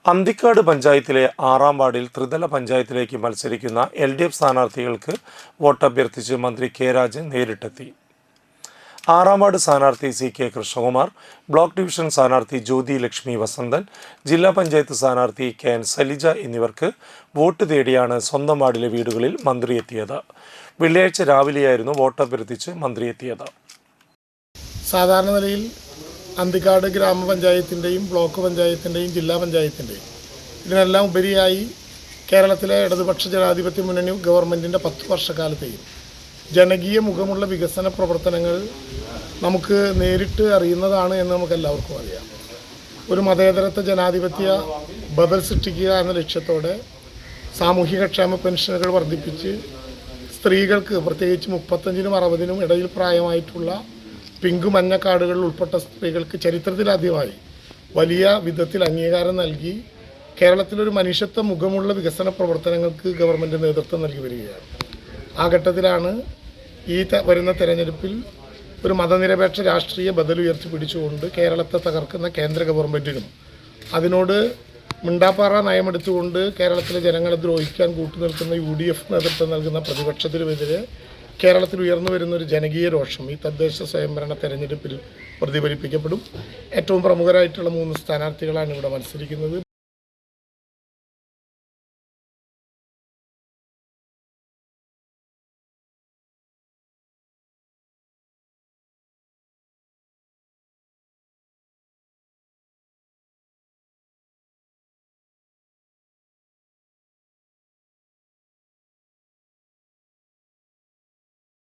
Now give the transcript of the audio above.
അന്തിക്കാട് പഞ്ചായത്തിലെ 6-ാം വാർഡിൽ ത്രിതല പഞ്ചായത്തിലേക്ക് മത്സരിക്കുന്ന LDF സ്ഥാനാർത്ഥികൾക്ക് വോട്ടഭ്യർത്ഥിച്ച് മന്ത്രി കെ രാജൻ നേരിട്ടെത്തി. 6-ാം വാർഡ് സ്ഥാനാർത്ഥി CK കൃഷ്ണകുമാർ, ബ്ലോക്ക് ഡിവിഷൻ സ്ഥാനാർത്ഥി ജ്യോതി ലക്ഷ്മി വസന്തൻ, ജില്ലാ പഞ്ചായത്ത് സ്ഥാനാർത്ഥി KN സലിജ എന്നിവർക്ക് വോട്ട് തേടിയാണ് സ്വന്തം വാർഡിലെ വീടുകളിൽ മന്ത്രി എത്തിയത്. വെള്ളിയാഴ്ച രാവിലെയായിരുന്നു വോട്ടഭ്യർത്ഥിച്ച് മന്ത്രി എത്തിയത്. സാധാരണ നിലയിൽ അന്തിക്കാട് ഗ്രാമപഞ്ചായത്തിൻ്റെയും ബ്ലോക്ക് പഞ്ചായത്തിൻ്റെയും ജില്ലാ പഞ്ചായത്തിൻ്റെയും ഇതിനെല്ലാം ഉപരിയായി കേരളത്തിലെ ഇടതുപക്ഷ ജനാധിപത്യ മുന്നണി ഗവൺമെൻറ്റിൻ്റെ 10 വർഷക്കാലത്തെയും ജനകീയ മുഖമുള്ള വികസന പ്രവർത്തനങ്ങൾ നമുക്ക് നേരിട്ട് അറിയുന്നതാണ് എന്ന് നമുക്കെല്ലാവർക്കും അറിയാം. ഒരു മതേതരത്വ ജനാധിപത്യ ബദൽ സൃഷ്ടിക്കുക എന്ന ലക്ഷ്യത്തോടെ സാമൂഹികക്ഷേമ പെൻഷനുകൾ വർദ്ധിപ്പിച്ച് സ്ത്രീകൾക്ക് പ്രത്യേകിച്ച് 35-നും 60-നും ഇടയിൽ പ്രായമായിട്ടുള്ള പിങ്ക് മഞ്ഞ കാർഡുകളിൽ ഉൾപ്പെട്ട സ്ത്രീകൾക്ക് ചരിത്രത്തിലാദ്യമായി വലിയ വിധത്തിൽ അംഗീകാരം നൽകി കേരളത്തിലൊരു മനുഷ്യത്വ മുഖമുള്ള വികസന പ്രവർത്തനങ്ങൾക്ക് ഗവൺമെൻറ് നേതൃത്വം നൽകി വരികയാണ്. ആ ഘട്ടത്തിലാണ് ഈ വരുന്ന തെരഞ്ഞെടുപ്പിൽ ഒരു മതനിരപേക്ഷ രാഷ്ട്രീയ ബദൽ ഉയർത്തിപ്പിടിച്ചുകൊണ്ട് കേരളത്തെ തകർക്കുന്ന കേന്ദ്ര ഗവൺമെൻറ്റിനും അതിനോട് മിണ്ടാപ്പാറ നയമെടുത്തുകൊണ്ട് കേരളത്തിലെ ജനങ്ങളെ ദ്രോഹിക്കാൻ കൂട്ടുനിൽക്കുന്ന UDF നേതൃത്വം നൽകുന്ന പ്രതിപക്ഷത്തിനുമെതിരെ കേരളത്തിൽ ഉയർന്നു വരുന്ന ഒരു ജനകീയ രോഷം ഈ തദ്ദേശ സ്വയംഭരണ തെരഞ്ഞെടുപ്പിൽ പ്രതിഫലിപ്പിക്കപ്പെടും. ഏറ്റവും പ്രമുഖരായിട്ടുള്ള 3 സ്ഥാനാർത്ഥികളാണ് ഇവിടെ മത്സരിക്കുന്നത്.